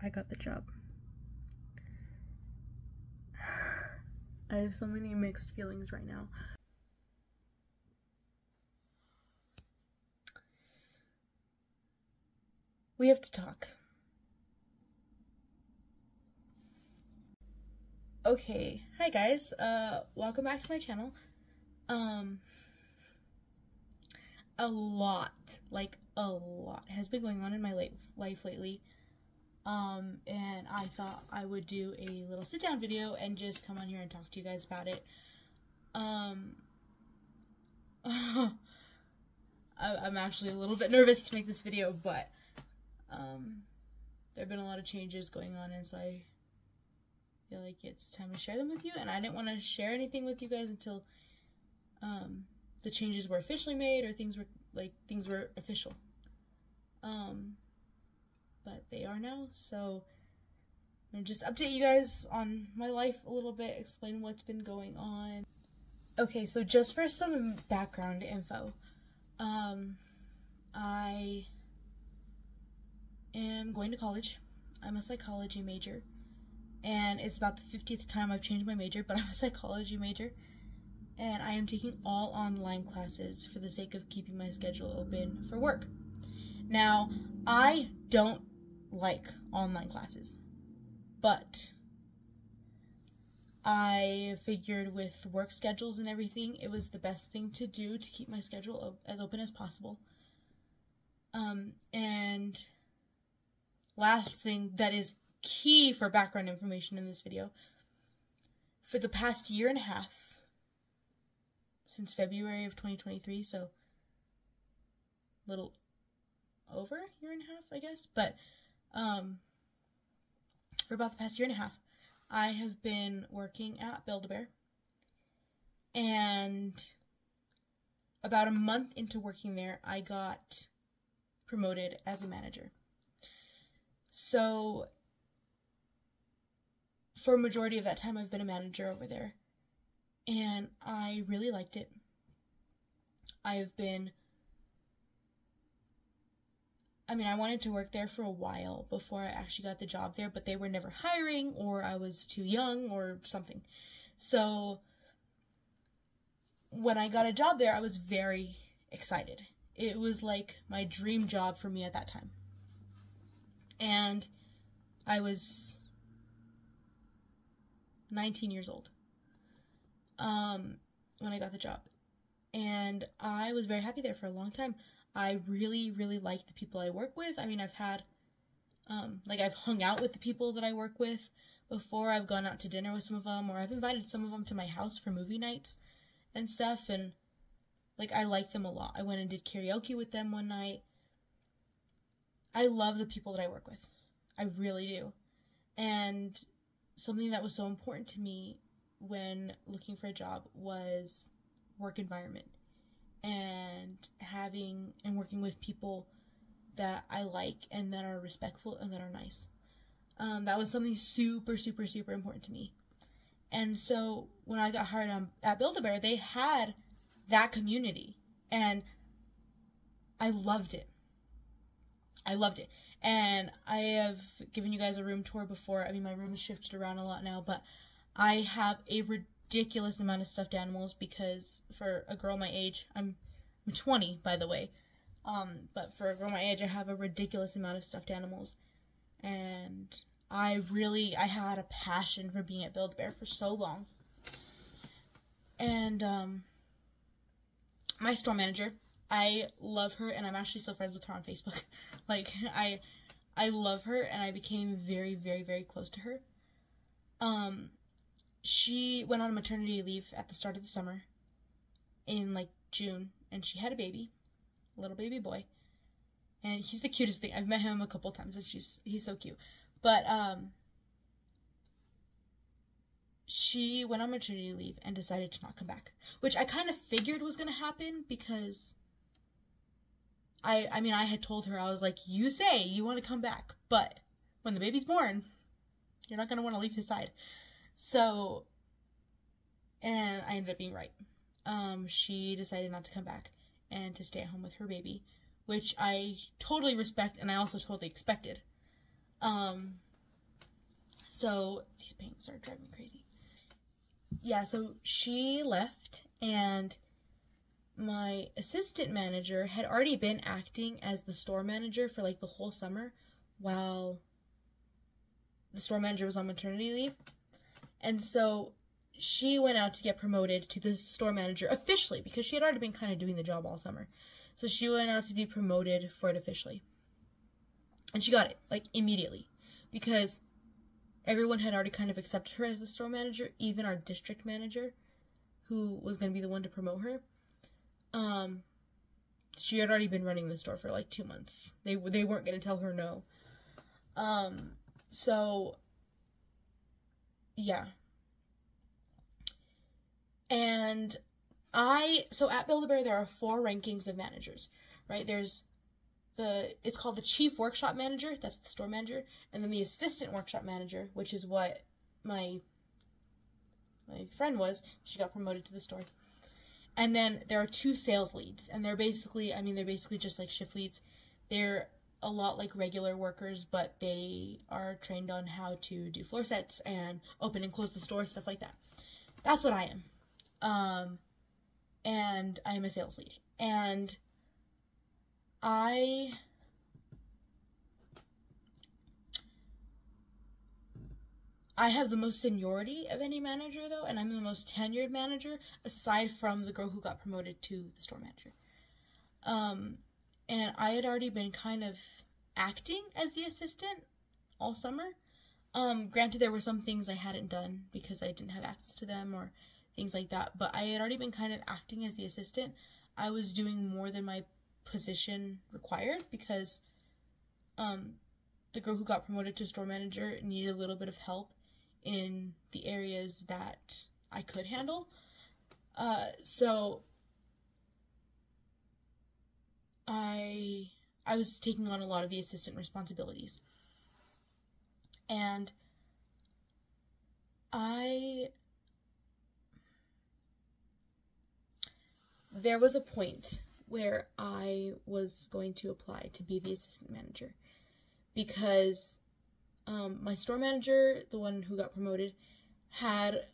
I got the job. I have so many mixed feelings right now. We have to talk. Okay, hi guys, welcome back to my channel. A lot has been going on in my life lately, and I thought I would do a little sit-down video and just come on here and talk to you guys about it. I'm actually a little bit nervous to make this video, but, there have been a lot of changes going on, and so I feel like it's time to share them with you, and I didn't want to share anything with you guys until, the changes were officially made, or things were official. But they are now, so I'm gonna just update you guys on my life a little bit, explain what's been going on. Okay, so just for some background info, I am going to college. I'm a psychology major, and it's about the 50th time I've changed my major, but I'm a psychology major. And I am taking all online classes for the sake of keeping my schedule open for work. Now, I don't like online classes, but I figured with work schedules and everything, it was the best thing to do to keep my schedule as open as possible. And last thing that is key for background information in this video, for the past year and a half, since February of 2023, so a little over a year and a half, I guess, but for about the past year and a half, I have been working at Build-A-Bear, and about a month into working there, I got promoted as a manager. So for a majority of that time, I've been a manager over there, and I really liked it. I wanted to work there for a while before I actually got the job there, but they were never hiring, or I was too young, or something. So when I got a job there, I was very excited. It was like my dream job for me at that time. And I was 19 years old when I got the job, and I was very happy there for a long time. I really, really liked the people I work with. I mean, I've had, I've hung out with the people that I work with before. I've gone out to dinner with some of them, or I've invited some of them to my house for movie nights and stuff, and, I like them a lot. I went and did karaoke with them one night. I love the people that I work with. I really do. And something that was so important to me when looking for a job was work environment, and working with people that I like and that are respectful and that are nice. That was something super, super, super important to me. And so when I got hired at Build-A-Bear, they had that community, and I loved it. I loved it. And I have given you guys a room tour before. I mean, my room has shifted around a lot now, but I have a ridiculous amount of stuffed animals, because for a girl my age, I'm 20, by the way, but for a girl my age, I have a ridiculous amount of stuffed animals, and I had a passion for being at Build-A-Bear for so long. And my store manager, I love her, and I'm actually still friends with her on Facebook. I love her, and I became very, very, very close to her. She went on maternity leave at the start of the summer in June, and she had a baby, a little baby boy, and he's the cutest thing. I've met him a couple times, and he's so cute. But she went on maternity leave and decided to not come back, which I kind of figured was going to happen, because I had told her, I was like, you say you want to come back, but when the baby's born, you're not going to want to leave his side. So, and I ended up being right. She decided not to come back and to stay at home with her baby, which I totally respect, and I also totally expected. So these pains are driving me crazy. Yeah, so she left, and my assistant manager had already been acting as the store manager for like the whole summer while the store manager was on maternity leave. And so she went out to get promoted to the store manager officially, because she had already been kind of doing the job all summer. So she went out to be promoted for it officially. And she got it, like, immediately, because everyone had already kind of accepted her as the store manager, even our district manager, who was going to be the one to promote her. She had already been running the store for like 2 months. They weren't going to tell her no. So, yeah. And so at Build-A-Bear, there are 4 rankings of managers, right? There's it's called the chief workshop manager, that's the store manager, and then the assistant workshop manager, which is what my friend was. She got promoted to the store. And then there are 2 sales leads, and they're basically just like shift leads. They're a lot like regular workers, but they are trained on how to do floor sets and open and close the store, stuff like that. That's what I am. And I am a sales lead. And I have the most seniority of any manager, though, and I'm the most tenured manager, aside from the girl who got promoted to the store manager. And I had already been kind of acting as the assistant all summer. Granted, there were some things I hadn't done because I didn't have access to them or things like that, but I had already been kind of acting as the assistant. I was doing more than my position required because the girl who got promoted to store manager needed a little bit of help in the areas that I could handle. So I was taking on a lot of the assistant responsibilities. And there was a point where I was going to apply to be the assistant manager because my store manager, the one who got promoted, had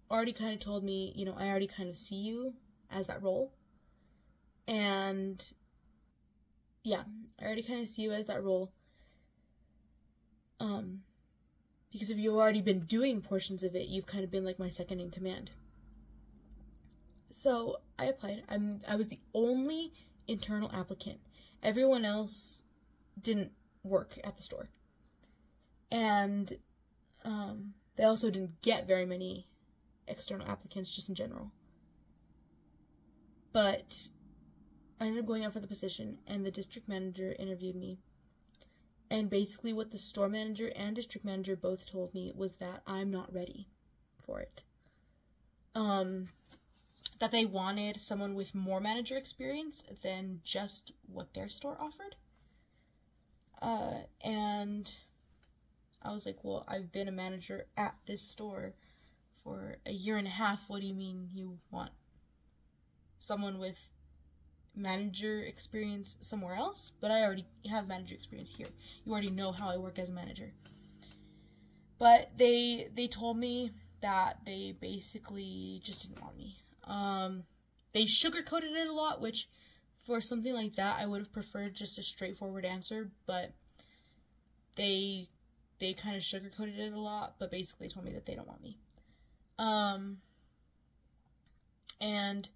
already kind of told me, you know, I already kind of see you as that role. And yeah, I already kind of see you as that role. Because if you've already been doing portions of it, you've kind of been like my second in command. So I applied. I was the only internal applicant. Everyone else didn't work at the store. And they also didn't get very many external applicants just in general. But I ended up going out for the position, and the district manager interviewed me. And basically what the store manager and district manager both told me was that I'm not ready for it. That they wanted someone with more manager experience than just what their store offered. And I was like, well, I've been a manager at this store for 1.5 years. What do you mean you want someone with manager experience somewhere else? But I already have manager experience here. You already know how I work as a manager. But they told me that they basically just didn't want me. They sugarcoated it a lot, which for something like that, I would have preferred just a straightforward answer, but they kind of sugarcoated it a lot, but basically told me that they don't want me. And,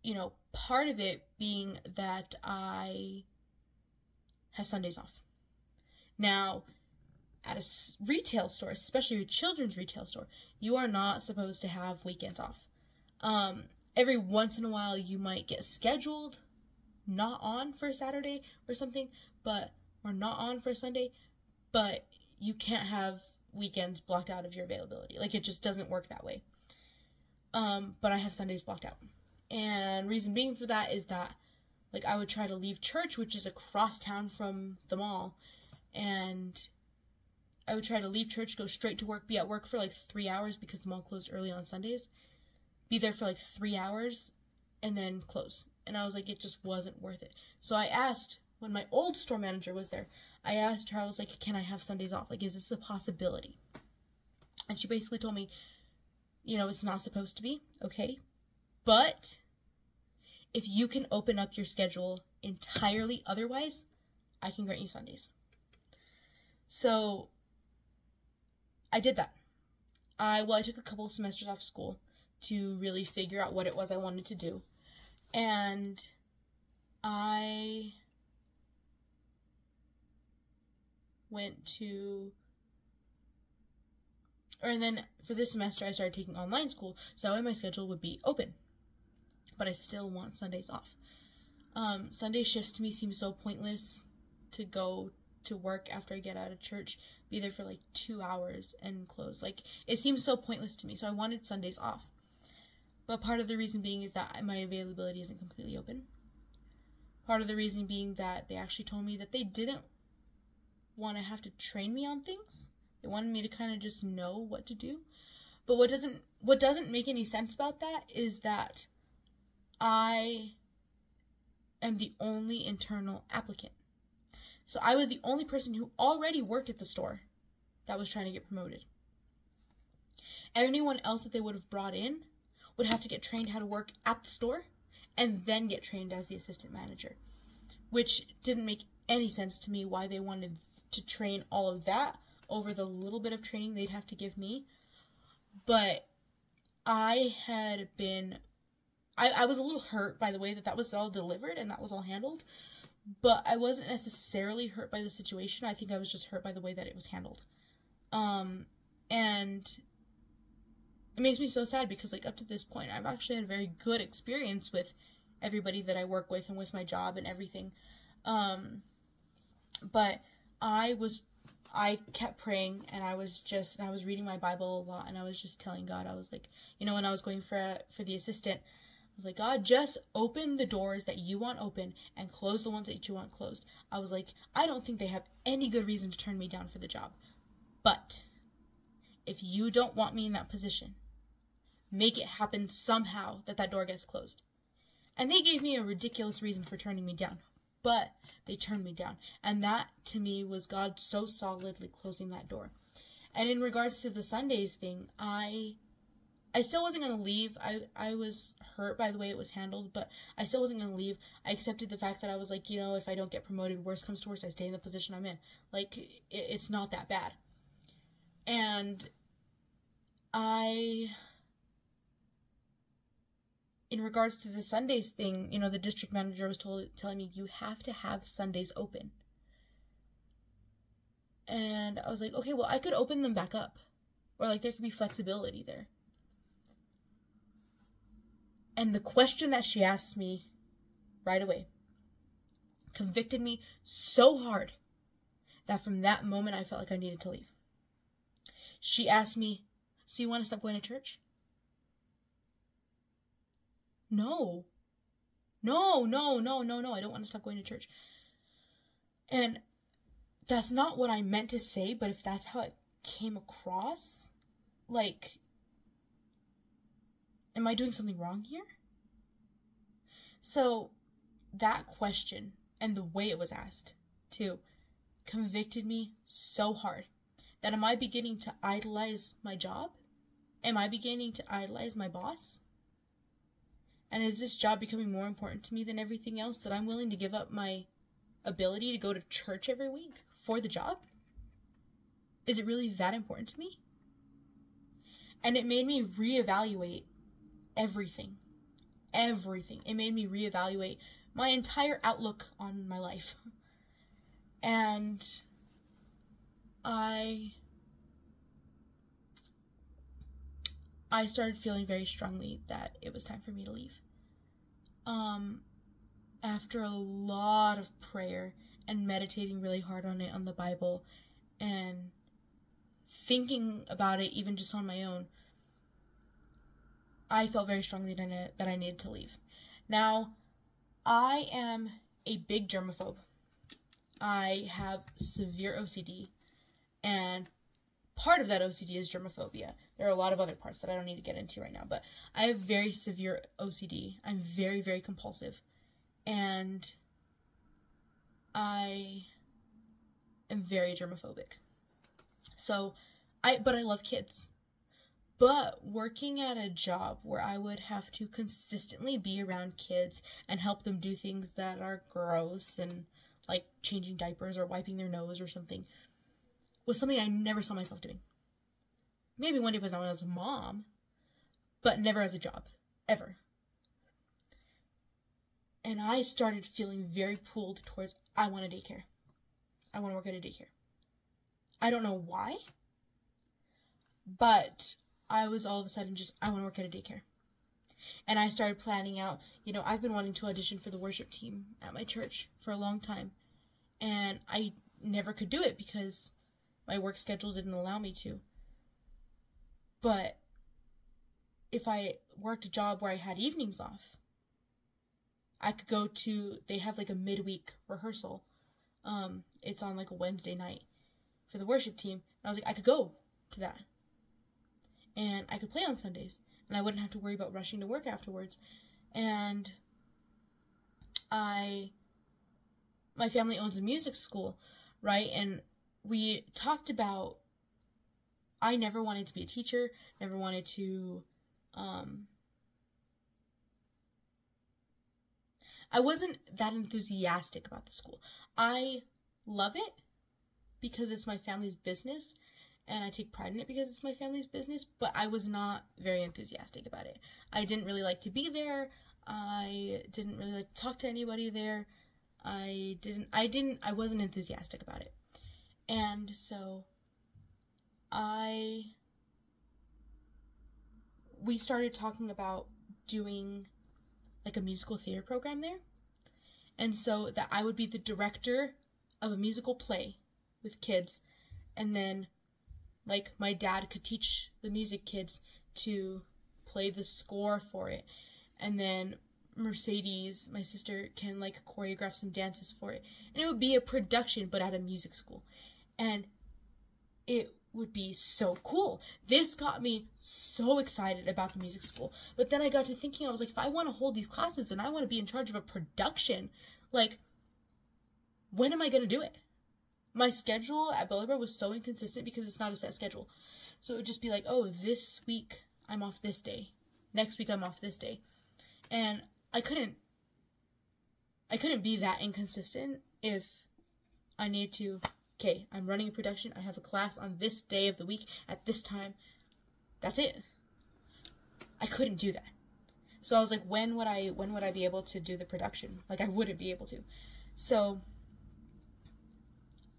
you know, part of it being that I have Sundays off. Now, at a retail store, especially a children's retail store, you are not supposed to have weekends off. Every once in a while, you might get scheduled not on for a Saturday or something, or not on for a Sunday, but you can't have weekends blocked out of your availability. Like, it just doesn't work that way. But I have Sundays blocked out. And reason being for that is that, like, I would try to leave church, which is across town from the mall, and I would try to leave church, go straight to work, be at work for like 3 hours because the mall closed early on Sundays, be there for like 3 hours, and then close. And I was like, it just wasn't worth it. So I asked when my old store manager was there, I asked her, I was like, can I have Sundays off? Like, is this a possibility? And she basically told me, you know, it's not supposed to be, okay? But if you can open up your schedule entirely otherwise, I can grant you Sundays. So I did that. I took a couple of semesters off school to really figure out what it was I wanted to do. And and then for this semester I started taking online school, so that way my schedule would be open. But I still want Sundays off. Sunday shifts to me seem so pointless, to go to work after I get out of church, be there for like 2 hours and close. Like, it seems so pointless to me, so I wanted Sundays off. But part of the reason being is that my availability isn't completely open. Part of the reason being that they actually told me that they didn't want to have to train me on things. They wanted me to kind of just know what to do. But what doesn't make any sense about that is that I am the only internal applicant. So I was the only person who already worked at the store that was trying to get promoted. Anyone else that they would have brought in would have to get trained how to work at the store and then get trained as the assistant manager, which didn't make any sense to me why they wanted to train all of that over the little bit of training they'd have to give me. But I was a little hurt by the way that was all delivered and that was all handled, but I wasn't necessarily hurt by the situation. I think I was just hurt by the way that it was handled. And it makes me so sad because, like, up to this point, I've actually had a very good experience with everybody that I work with and with my job and everything. But I kept praying, and I was reading my Bible a lot, and I was just telling God, I was like, you know, when I was going for the assistant, I was like, God, just open the doors that you want open and close the ones that you want closed. I was like, I don't think they have any good reason to turn me down for the job. But if you don't want me in that position, make it happen somehow that door gets closed. And they gave me a ridiculous reason for turning me down, but they turned me down. And that, to me, was God so solidly closing that door. And in regards to the Sundays thing, I still wasn't going to leave. I was hurt by the way it was handled, but I still wasn't going to leave. I accepted the fact that I was like, you know, if I don't get promoted, worst comes to worst, I stay in the position I'm in. Like, it's not that bad. And in regards to the Sundays thing, you know, the district manager was telling me, you have to have Sundays open. And I was like, okay, well, I could open them back up. Or, like, there could be flexibility there. And the question that she asked me right away convicted me so hard that from that moment I felt like I needed to leave. She asked me, so you want to stop going to church? No, I don't want to stop going to church. And that's not what I meant to say, but if that's how it came across, like, am I doing something wrong here? So that question and the way it was asked, too, convicted me so hard that am I beginning to idolize my job? Am I beginning to idolize my boss? And is this job becoming more important to me than everything else, that I'm willing to give up my ability to go to church every week for the job? Is it really that important to me? And it made me reevaluate everything. It made me reevaluate my entire outlook on my life. And I started feeling very strongly that it was time for me to leave. After a lot of prayer and meditating really hard on it, on the Bible, and thinking about it even just on my own, I felt very strongly that I needed to leave. Now, I am a big germaphobe. I have severe OCD, and part of that OCD is germophobia. There are a lot of other parts that I don't need to get into right now, but I have very severe OCD. I'm very, very compulsive. And I am very germophobic. So, but I love kids. But working at a job where I would have to consistently be around kids and help them do things that are gross and like changing diapers or wiping their nose or something was something I never saw myself doing. Maybe one day when I was a mom, but never as a job, ever. And I started feeling very pulled towards, I want a daycare. I want to work at a daycare. I don't know why, but I was all of a sudden just, I want to work at a daycare. And I started planning out, I've been wanting to audition for the worship team at my church for a long time. And I never could do it because my work schedule didn't allow me to. But if I worked a job where I had evenings off, I could go to, they have like a midweek rehearsal. It's on like a Wednesday night for the worship team. And I was like, I could go to that. And I could play on Sundays. And I wouldn't have to worry about rushing to work afterwards. And my family owns a music school, right? And we talked about, I never wanted to be a teacher, never wanted to, I wasn't that enthusiastic about the school. I love it because it's my family's business, and I take pride in it because it's my family's business, but I was not very enthusiastic about it. I didn't really like to be there. I didn't really like to talk to anybody there. I wasn't enthusiastic about it. And so we started talking about doing like a musical theater program there. And so that I would be the director of a musical play with kids, and then like my dad could teach the music kids to play the score for it, and then Mercedes, my sister, can like choreograph some dances for it, and it would be a production but at a music school, and it would be so cool. This got me so excited about the music school. But then I got to thinking, I was like, if I want to hold these classes and I want to be in charge of a production, like, when am I going to do it? My schedule at Build-A-Bear was so inconsistent because it's not a set schedule. So it would just be like, oh, this week I'm off this day. Next week I'm off this day. And I couldn't be that inconsistent if I needed to, okay, I'm running a production, I have a class on this day of the week at this time. That's it. I couldn't do that. So I was like, when would I be able to do the production? Like, I wouldn't be able to. So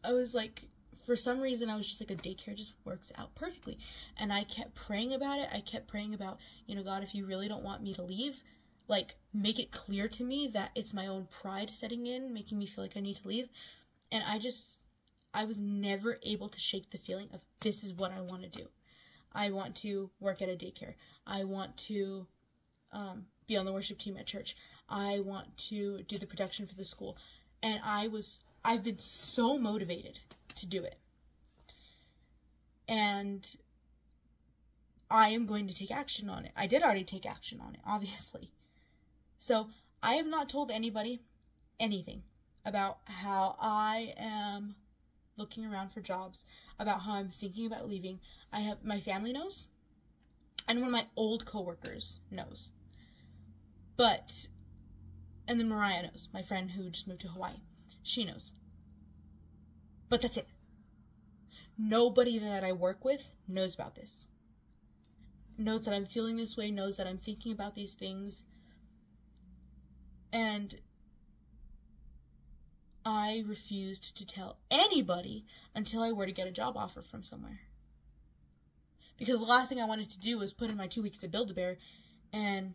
I was like, for some reason, I was just like, a daycare just works out perfectly. And I kept praying about it. I kept praying about, God, if you really don't want me to leave, like, make it clear to me that it's my own pride setting in, making me feel like I need to leave. And I was never able to shake the feeling of, this is what I want to do. I want to work at a daycare. I want to be on the worship team at church. I want to do the production for the school. And I've been so motivated to do it. And I am going to take action on it. I did already take action on it, obviously. So I have not told anybody anything about how I am looking around for jobs, about how I'm thinking about leaving. My family knows, and one of my old coworkers knows. And then Mariah knows, my friend who just moved to Hawaii. She knows. But that's it. Nobody that I work with knows about this. Knows that I'm feeling this way, knows that I'm thinking about these things. And I refused to tell anybody until I were to get a job offer from somewhere. Because the last thing I wanted to do was put in my 2 weeks at Build-A-Bear and,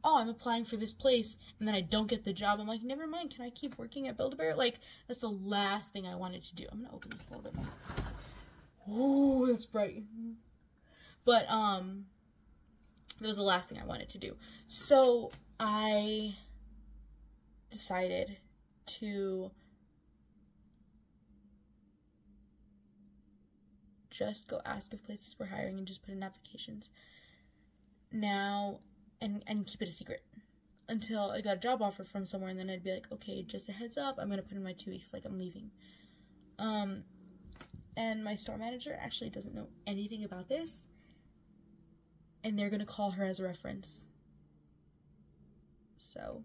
oh, I'm applying for this place, and then I don't get the job. I'm like, never mind, can I keep working at Build-A-Bear? Like, that's the last thing I wanted to do. I'm gonna open this a little bit more. Ooh, that's bright. But, that was the last thing I wanted to do. So, I decided to just go ask if places were hiring and just put in applications now and keep it a secret. until I got a job offer from somewhere, and then I'd be like, okay, just a heads up, I'm gonna put in my 2 weeks, like, I'm leaving. And my store manager actually doesn't know anything about this, and they're gonna call her as a reference. So,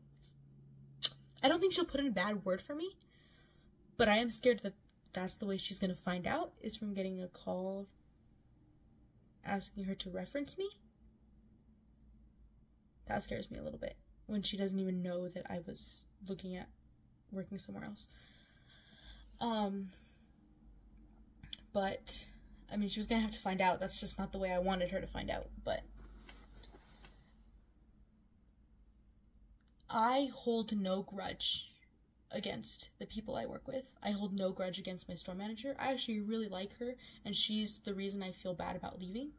I don't think she'll put in a bad word for me, but I am scared that that's the way she's gonna find out, is from getting a call asking her to reference me. That scares me a little bit, when she doesn't even know that I was looking at working somewhere else. But, I mean, she was gonna have to find out. That's just not the way I wanted her to find out, but I hold no grudge against the people I work with. I hold no grudge against my store manager. I actually really like her, and she's the reason I feel bad about leaving.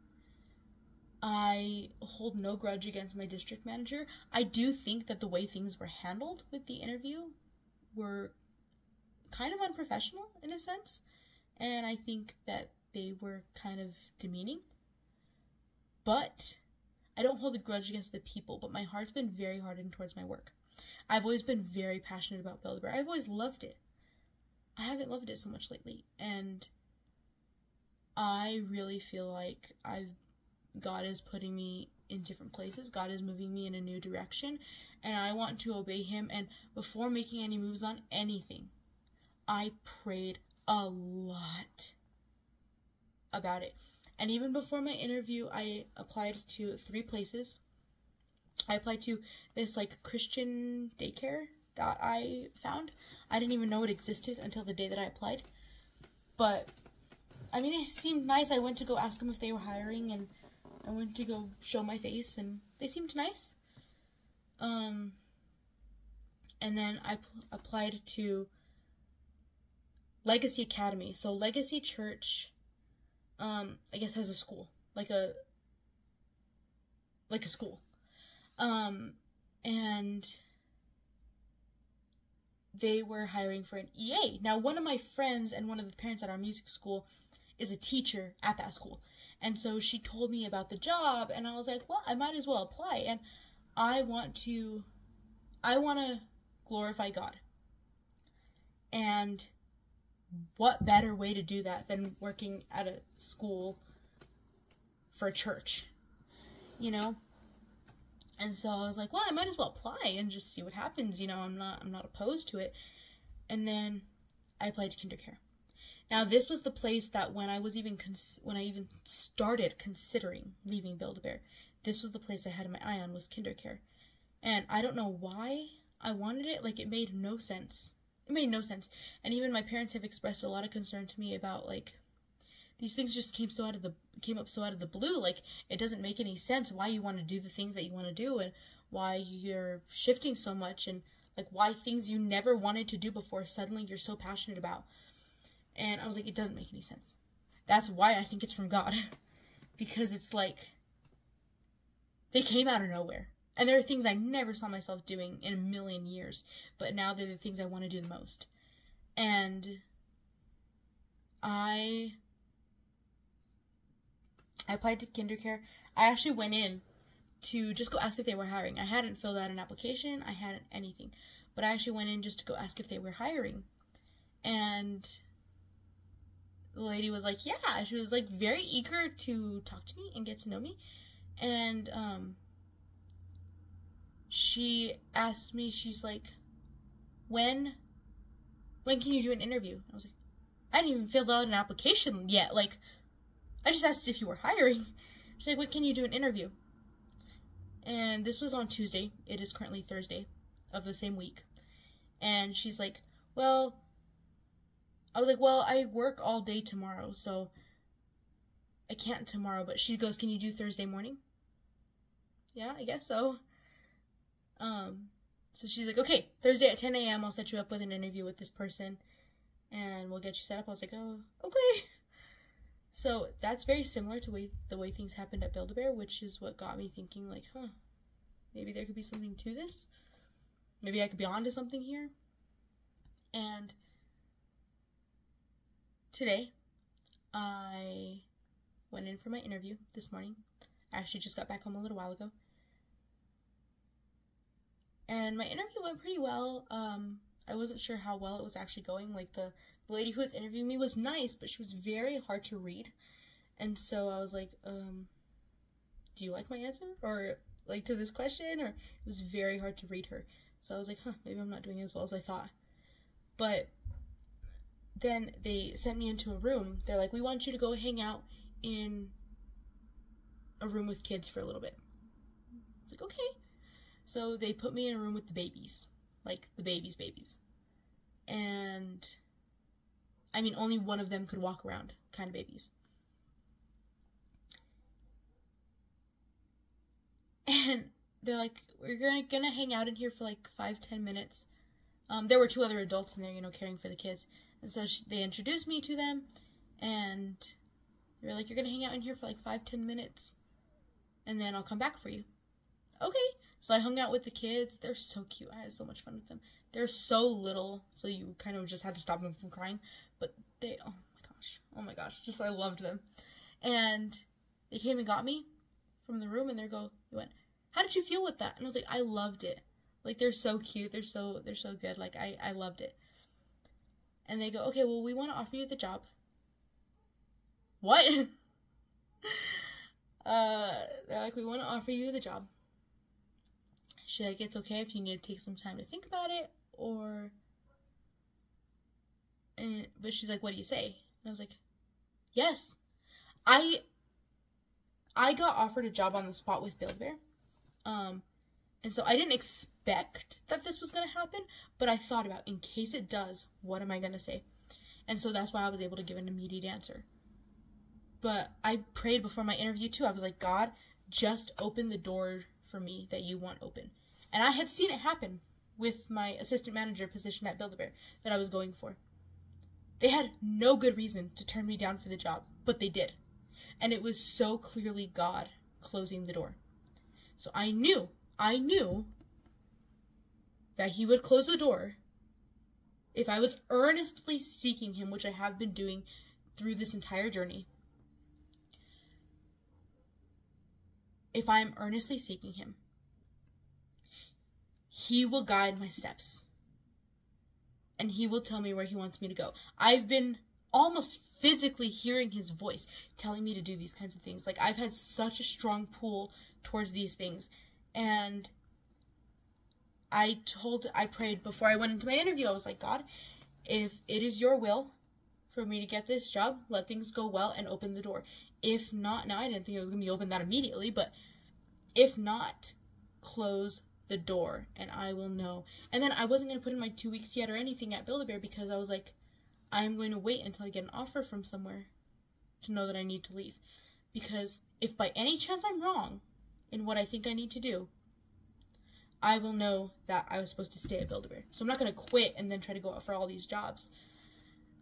I hold no grudge against my district manager. I do think that the way things were handled with the interview were kind of unprofessional in a sense, and I think that they were kind of demeaning. But I don't hold a grudge against the people, but my heart's been very hardened towards my work. I've always been very passionate about Build-A-Bear. I've always loved it. I haven't loved it so much lately, and I really feel like God is putting me in different places. God is moving me in a new direction, and I want to obey him. And before making any moves on anything, I prayed a lot about it. And even before my interview, I applied to 3 places. I applied to this, like, Christian daycare that I found. I didn't even know it existed until the day that I applied. But, I mean, they seemed nice. I went to go ask them if they were hiring, and I went to go show my face, and they seemed nice. And then I applied to Legacy Academy. So Legacy Church, I guess, has a school, like a school. And they were hiring for an EA. Now, one of my friends and one of the parents at our music school is a teacher at that school. And so she told me about the job, and I was like, well, I might as well apply. And I want to glorify God. And what better way to do that than working at a school for a church, you know? And so I was like, well, I might as well apply and just see what happens. You know, I'm not opposed to it. And then I applied to KinderCare. Now, this was the place that when I even started considering leaving Build-A-Bear, this was the place I had my eye on, was KinderCare. And I don't know why I wanted it. Like, it made no sense. It made no sense. And even my parents have expressed a lot of concern to me about, like, these things just came up so out of the blue. Like, it doesn't make any sense why you want to do the things that you want to do, and why you're shifting so much, and, like, why things you never wanted to do before suddenly you're so passionate about. And I was like, it doesn't make any sense. That's why I think it's from God. Because it's like, they came out of nowhere. And there are things I never saw myself doing in a million years, but now they're the things I want to do the most. And I applied to KinderCare. I actually went in to just go ask if they were hiring. I hadn't filled out an application. I hadn't anything. But I actually went in just to go ask if they were hiring. And the lady was like, yeah. She was, like, very eager to talk to me and get to know me. And she asked me, she's like, when can you do an interview? I was like, I didn't even fill out an application yet. Like, I just asked if you were hiring. She's like, when can you do an interview? And this was on Tuesday. It is currently Thursday of the same week. And she's like, well, I was like, well, I work all day tomorrow, so I can't tomorrow. But she goes, can you do Thursday morning? Yeah, I guess so. So she's like, okay, Thursday at 10 a.m. I'll set you up with an interview with this person, and we'll get you set up. I was like, oh, okay. So that's very similar to the way things happened at Build-A-Bear, which is what got me thinking, like, maybe there could be something to this. Maybe I could be onto something here. And today, I went in for my interview this morning. I actually just got back home a little while ago. And my interview went pretty well. I wasn't sure how well it was actually going. Like, the lady who was interviewing me was nice, but she was very hard to read. And so I was like, do you like my answer? Or, like, to this question? Or it was very hard to read her. So I was like, maybe I'm not doing as well as I thought. But then they sent me into a room. They're like, we want you to go hang out in a room with kids for a little bit. I was like, okay. So they put me in a room with the babies. Like, the babies. And, I mean, only one of them could walk around, kind of babies. And they're like, we're gonna hang out in here for like 5-10 minutes. There were 2 other adults in there, caring for the kids. And so they introduced me to them, and they were like, you're gonna hang out in here for like 5-10 minutes, and then I'll come back for you. Okay. So I hung out with the kids. They're so cute. I had so much fun with them. They're so little, so you kind of just had to stop them from crying. But they, oh my gosh, just I loved them. And they came and got me from the room, and they went, how did you feel with that? And I was like, I loved it. Like, they're so cute. They're so good. Like, I loved it. And they go, okay, well, we want to offer you the job. What? They're like, we want to offer you the job. She's like, it's okay if you need to take some time to think about it, but she's like, what do you say? And I was like, yes. I got offered a job on the spot with Build-A-Bear. And so I didn't expect that this was going to happen, but I thought about, in case it does, what am I going to say? And so that's why I was able to give an immediate answer. But I prayed before my interview too. I was like, God, just open the door for me that you want open. And I had seen it happen with my assistant manager position at Build-A-Bear that I was going for. They had no good reason to turn me down for the job, but they did. And it was so clearly God closing the door. So I knew that he would close the door if I was earnestly seeking him, which I have been doing through this entire journey. If I am earnestly seeking him, he will guide my steps. And he will tell me where he wants me to go. I've been almost physically hearing his voice telling me to do these kinds of things. Like, I've had such a strong pull towards these things. And I prayed before I went into my interview. I was like, God, if it is your will for me to get this job, let things go well and open the door. If not, now I didn't think it was going to be open that immediately, but if not, close the door and I will know. And then I wasn't going to put in my 2 weeks yet or anything at Build-A-Bear because I was like, I'm going to wait until I get an offer from somewhere to know that I need to leave. Because if by any chance I'm wrong in what I think I need to do, I will know that I was supposed to stay at Build-A-Bear. So I'm not going to quit and then try to go out for all these jobs.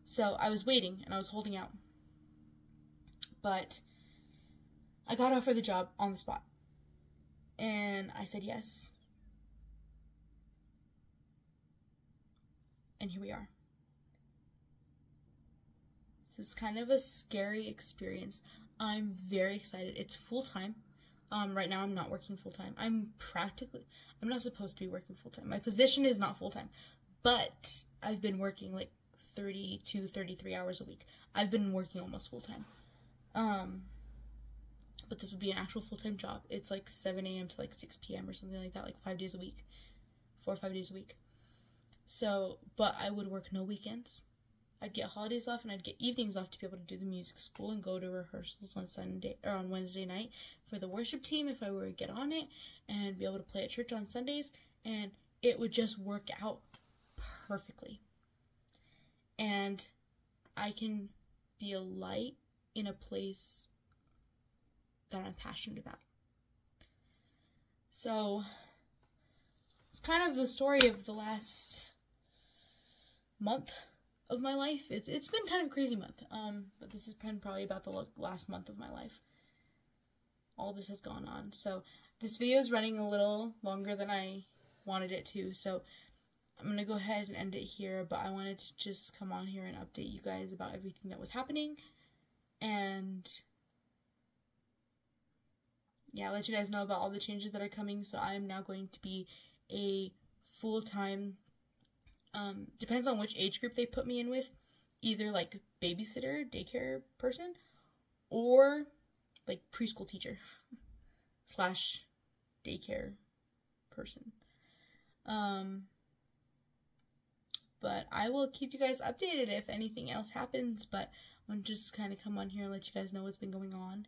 So I was waiting and I was holding out. But I got offered the job on the spot. And I said yes. And here we are. So it's kind of a scary experience. I'm very excited. It's full-time. Right now I'm not working full-time. I'm not supposed to be working full-time. My position is not full-time. But I've been working like 32, 33 hours a week. I've been working almost full-time. But this would be an actual full-time job. It's like 7 a.m. to like 6 p.m. or something like that, like 5 days a week. 4 or 5 days a week. So, but I would work no weekends. I'd get holidays off and I'd get evenings off to be able to do the music school and go to rehearsals on Sunday or on Wednesday night for the worship team if I were to get on it, and be able to play at church on Sundays, and it would just work out perfectly. And I can be a light in a place that I'm passionate about. So it's kind of the story of the last month of my life. It's been kind of a crazy month, but this has been probably about the last month of my life. All this has gone on. So this video is running a little longer than I wanted it to, so I'm going to go ahead and end it here, but I wanted to just come on here and update you guys about everything that was happening, and yeah, let you guys know about all the changes that are coming. So I am now going to be a full-time, depends on which age group they put me in with, either like babysitter, daycare person, or like preschool teacher slash daycare person. But I will keep you guys updated if anything else happens, but I want to just kind of come on here and let you guys know what's been going on.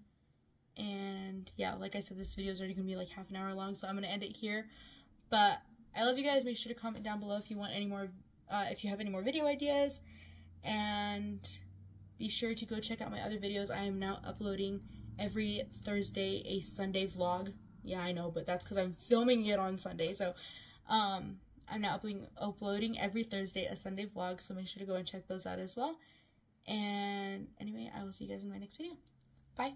And yeah, like I said, this video is already going to be like half an hour long, so I'm going to end it here. But I love you guys. Make sure to comment down below if you want any more, if you have any more video ideas. And be sure to go check out my other videos. I am now uploading every Thursday a Sunday vlog. Yeah, I know, but that's because I'm filming it on Sunday. So, I'm now uploading every Thursday a Sunday vlog. So make sure to go and check those out as well. And anyway, I will see you guys in my next video. Bye.